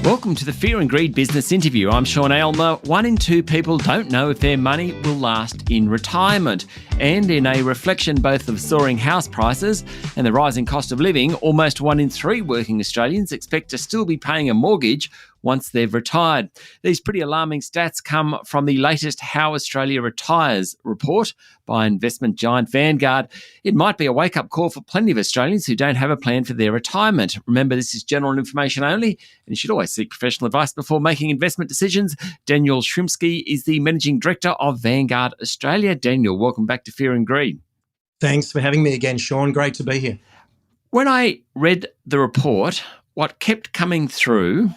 Welcome to the Fear and Greed Business Interview. I'm Sean Aylmer. 1 in 2 people don't know if their money will last in retirement. And in a reflection both of soaring house prices and the rising cost of living, almost 1 in 3 working Australians expect to still be paying a mortgage once they've retired. These pretty alarming stats come from the latest How Australia Retires report by investment giant Vanguard. It might be a wake-up call for plenty of Australians who don't have a plan for their retirement. Remember, this is general information only, and you should always seek professional advice before making investment decisions. Daniel Shrimski is the Managing Director of Vanguard Australia. Daniel, welcome back to Fear and Greed. Thanks for having me again, Sean. Great to be here. When I read the report, what kept coming through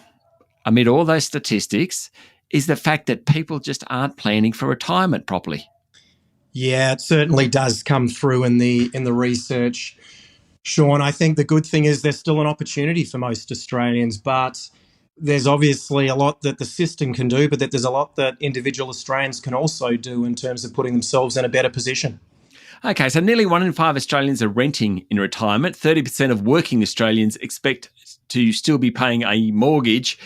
amid all those statistics is the fact that people just aren't planning for retirement properly. Yeah, it certainly does come through in the research, Sean. I think the good thing is there's still an opportunity for most Australians, but there's obviously a lot that the system can do, but that there's a lot that individual Australians can also do in terms of putting themselves in a better position. Okay, so nearly 1 in 5 Australians are renting in retirement. 30% of working Australians expect to still be paying a mortgage.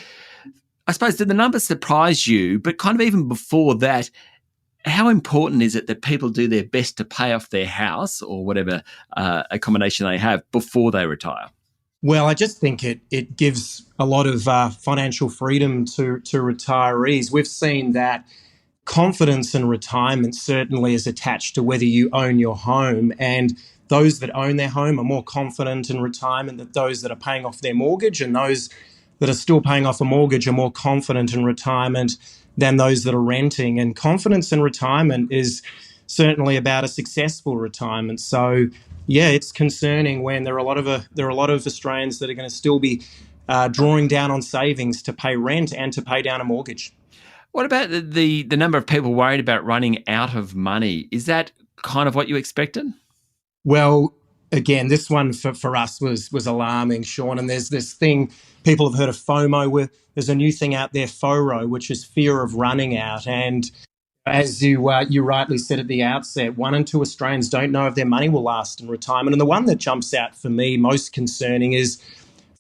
I suppose, did the numbers surprise you? But kind of even before that, how important is it that people do their best to pay off their house or whatever accommodation they have before they retire? Well, I just think it gives a lot of financial freedom to retirees. We've seen that confidence in retirement certainly is attached to whether you own your home, and those that own their home are more confident in retirement than those that are paying off their mortgage, and those that are still paying off a mortgage are more confident in retirement than those that are renting. And confidence in retirement is certainly about a successful retirement. So, yeah, it's concerning when there are a lot of Australians that are going to still be drawing down on savings to pay rent and to pay down a mortgage. What about the number of people worried about running out of money? Is that kind of what you expected? Well, again, this one for us was alarming, Sean. And there's this thing, people have heard of FOMO, where there's a new thing out there, FORO, which is fear of running out. And as you rightly said at the outset, 1 in 2 Australians don't know if their money will last in retirement. And the one that jumps out for me most concerning is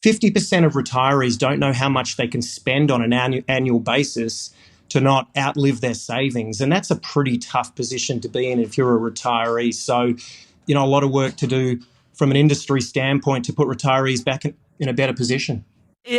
50% of retirees don't know how much they can spend on an annual basis to not outlive their savings. And that's a pretty tough position to be in if you're a retiree. So, a lot of work to do from an industry standpoint to put retirees back in a better position.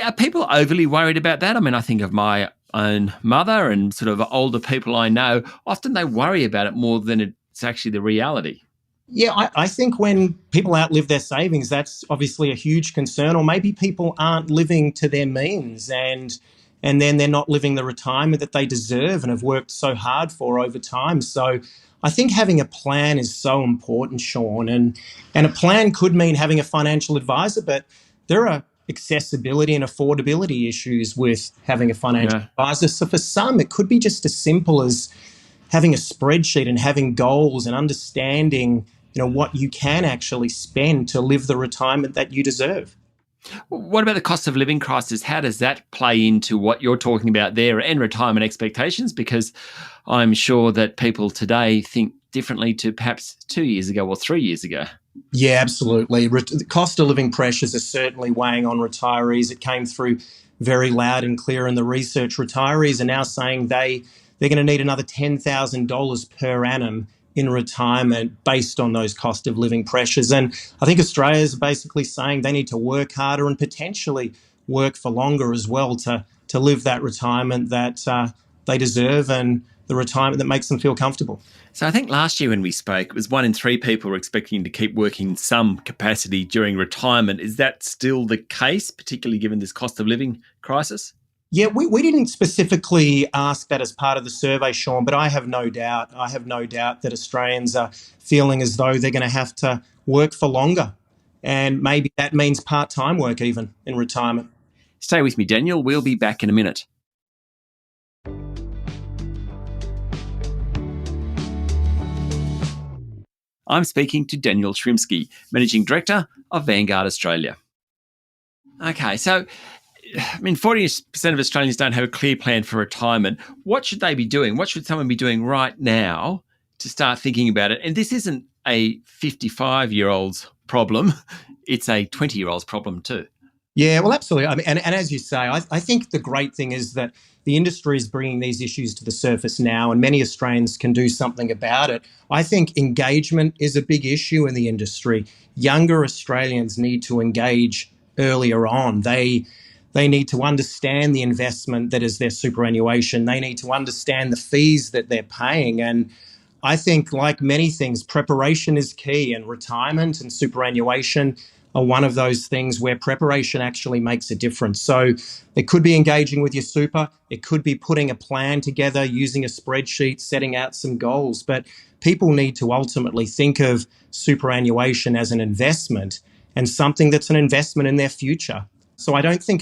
Are people overly worried about that? I mean, I think of my own mother and sort of older people I know. Often they worry about it more than it's actually the reality. Yeah, I think when people outlive their savings, that's obviously a huge concern. Or maybe people aren't living to their means and then they're not living the retirement that they deserve and have worked so hard for over time. So I think having a plan is so important, Sean. And a plan could mean having a financial advisor, but there are accessibility and affordability issues with having a financial advisor. So for some, it could be just as simple as having a spreadsheet and having goals and understanding, what you can actually spend to live the retirement that you deserve. What about the cost of living crisis? How does that play into what you're talking about there and retirement expectations? Because I'm sure that people today think differently to perhaps 2 years ago or 3 years ago. Yeah, absolutely. The cost of living pressures are certainly weighing on retirees. It came through very loud and clear in the research. Retirees are now saying they're going to need another $10,000 per annum in retirement based on those cost of living pressures. And I think Australia is basically saying they need to work harder and potentially work for longer as well to live that retirement that they deserve and the retirement that makes them feel comfortable. So I think last year when we spoke, it was 1 in 3 people were expecting to keep working in some capacity during retirement. Is that still the case, particularly given this cost of living crisis? Yeah, we didn't specifically ask that as part of the survey, Sean, but I have no doubt that Australians are feeling as though they're going to have to work for longer. And maybe that means part-time work even in retirement. Stay with me, Daniel. We'll be back in a minute. I'm speaking to Daniel Shrimski, Managing Director of Vanguard Australia. Okay, so 40% of Australians don't have a clear plan for retirement. What should they be doing? What should someone be doing right now to start thinking about it? And this isn't a 55-year-old's problem. It's a 20-year-old's problem too. Yeah, well, absolutely. I mean, and as you say, I think the great thing is that the industry is bringing these issues to the surface now, and many Australians can do something about it. I think engagement is a big issue in the industry. Younger Australians need to engage earlier on. They need to understand the investment that is their superannuation. They need to understand the fees that they're paying. And I think, like many things, preparation is key, and retirement and superannuation are one of those things where preparation actually makes a difference. So it could be engaging with your super, it could be putting a plan together, using a spreadsheet, setting out some goals. But people need to ultimately think of superannuation as an investment and something that's an investment in their future. So I don't think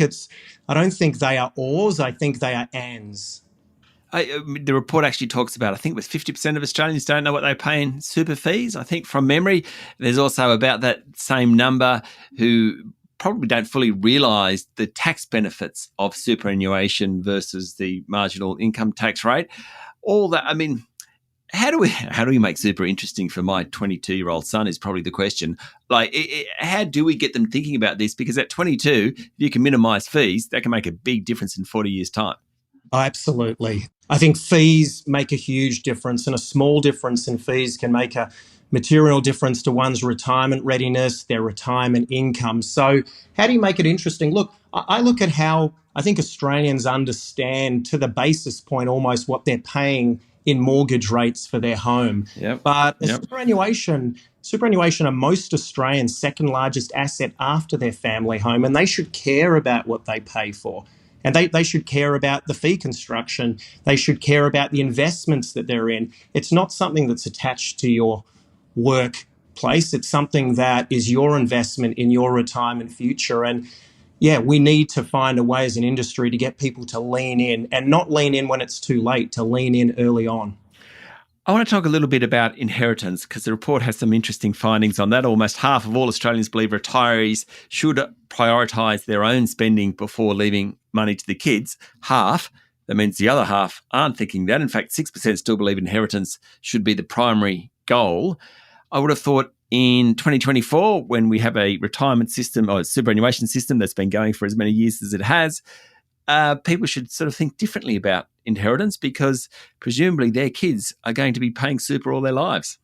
they are ors, I think they are ands. The report actually talks about, I think it was 50% of Australians don't know what they pay in super fees. I think from memory, there's also about that same number who probably don't fully realise the tax benefits of superannuation versus the marginal income tax rate. All that, I mean, how do we make super interesting for my 22-year-old son is probably the question. Like, how do we get them thinking about this? Because at 22, if you can minimise fees, that can make a big difference in 40 years' time. Oh, absolutely. I think fees make a huge difference, and a small difference in fees can make a material difference to one's retirement readiness, their retirement income. So, how do you make it interesting? Look, I look at how I think Australians understand to the basis point almost what they're paying in mortgage rates for their home. Yep. But Yep. superannuation are most Australians' second largest asset after their family home, and they should care about what they pay for. And they should care about the fee construction. They should care about the investments that they're in. It's not something that's attached to your workplace. It's something that is your investment in your retirement future. And yeah, we need to find a way as an industry to get people to lean in, and not lean in when it's too late, to lean in early on. I want to talk a little bit about inheritance because the report has some interesting findings on that. Almost half of all Australians believe retirees should prioritise their own spending before leaving money to the kids. Half, that means the other half aren't thinking that. In fact, 6% still believe inheritance should be the primary goal. I would have thought in 2024, when we have a retirement system or a superannuation system that's been going for as many years as it has, people should sort of think differently about inheritance because presumably their kids are going to be paying super all their lives.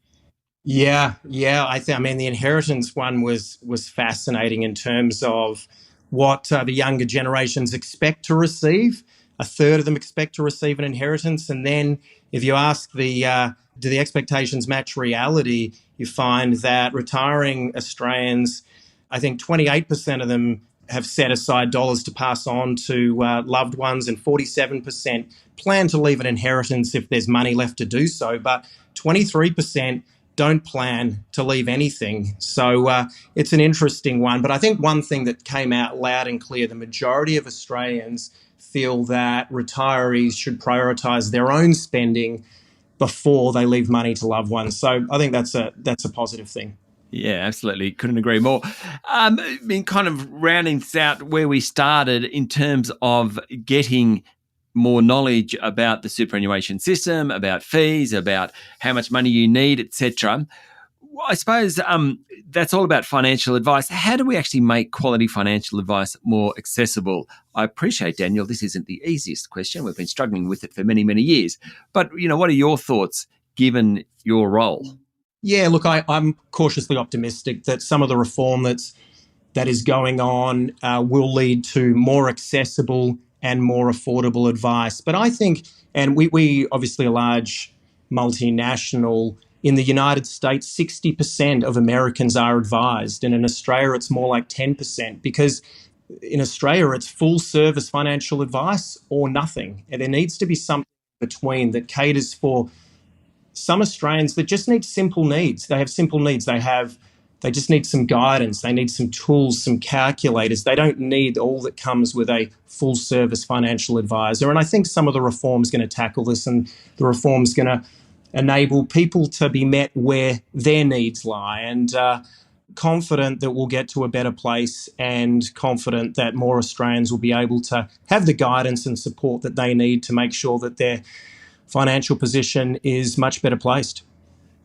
Yeah. I mean, the inheritance one was fascinating in terms of what the younger generations expect to receive. A third of them expect to receive an inheritance, and then if you ask do the expectations match reality, you find that retiring Australians, I think 28% of them have set aside dollars to pass on to loved ones, and 47% plan to leave an inheritance if there's money left to do so. But 23% don't plan to leave anything. So it's an interesting one. But I think one thing that came out loud and clear, the majority of Australians feel that retirees should prioritise their own spending before they leave money to loved ones. So I think that's a positive thing. Yeah, absolutely. Couldn't agree more. I mean, kind of rounding this out where we started in terms of getting more knowledge about the superannuation system, about fees, about how much money you need, etc. I suppose that's all about financial advice. How do we actually make quality financial advice more accessible? I appreciate, Daniel, this isn't the easiest question. We've been struggling with it for many, many years. But, what are your thoughts given your role? Yeah, look, I'm cautiously optimistic that some of the reform that is going on will lead to more accessible and more affordable advice. But I think, and we obviously a large multinational, in the United States, 60% of Americans are advised. And in Australia, it's more like 10% because in Australia, it's full service financial advice or nothing. And there needs to be something between that caters for some Australians that just need simple needs. They have simple needs. They just need some guidance. They need some tools, some calculators. They don't need all that comes with a full service financial advisor. And I think some of the reform's going to tackle this, and the reform's going to enable people to be met where their needs lie, and confident that we'll get to a better place, and confident that more Australians will be able to have the guidance and support that they need to make sure that their financial position is much better placed.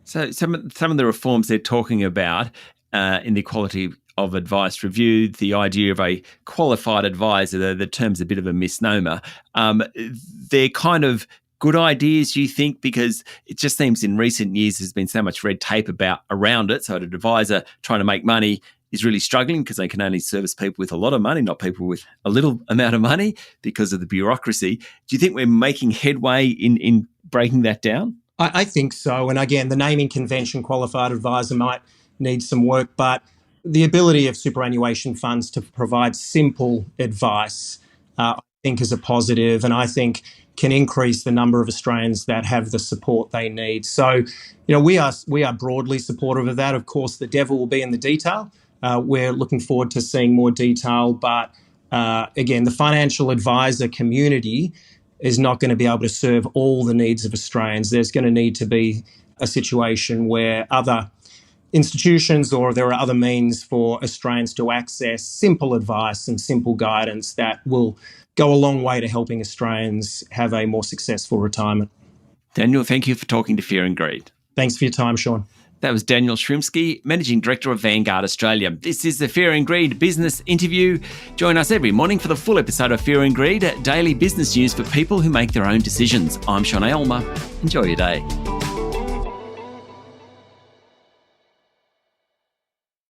So some of the reforms they're talking about in the Equality of Advice Review, the idea of a qualified advisor, the term's a bit of a misnomer. They're kind of good ideas, you think, because it just seems in recent years there's been so much red tape around it. So an advisor trying to make money is really struggling because they can only service people with a lot of money, not people with a little amount of money because of the bureaucracy. Do you think we're making headway in breaking that down? I think so. And again, the naming convention qualified advisor might need some work, but the ability of superannuation funds to provide simple advice, I think is a positive, and I think can increase the number of Australians that have the support they need. So, we are broadly supportive of that. Of course, the devil will be in the detail. We're looking forward to seeing more detail, but again, the financial advisor community is not going to be able to serve all the needs of Australians. There's going to need to be a situation where other institutions or there are other means for Australians to access simple advice and simple guidance that will go a long way to helping Australians have a more successful retirement. Daniel, thank you for talking to Fear and Greed. Thanks for your time, Sean. That was Daniel Shrimski, Managing Director of Vanguard Australia. This is the Fear and Greed Business Interview. Join us every morning for the full episode of Fear and Greed, daily business news for people who make their own decisions. I'm Sean Aylmer. Enjoy your day.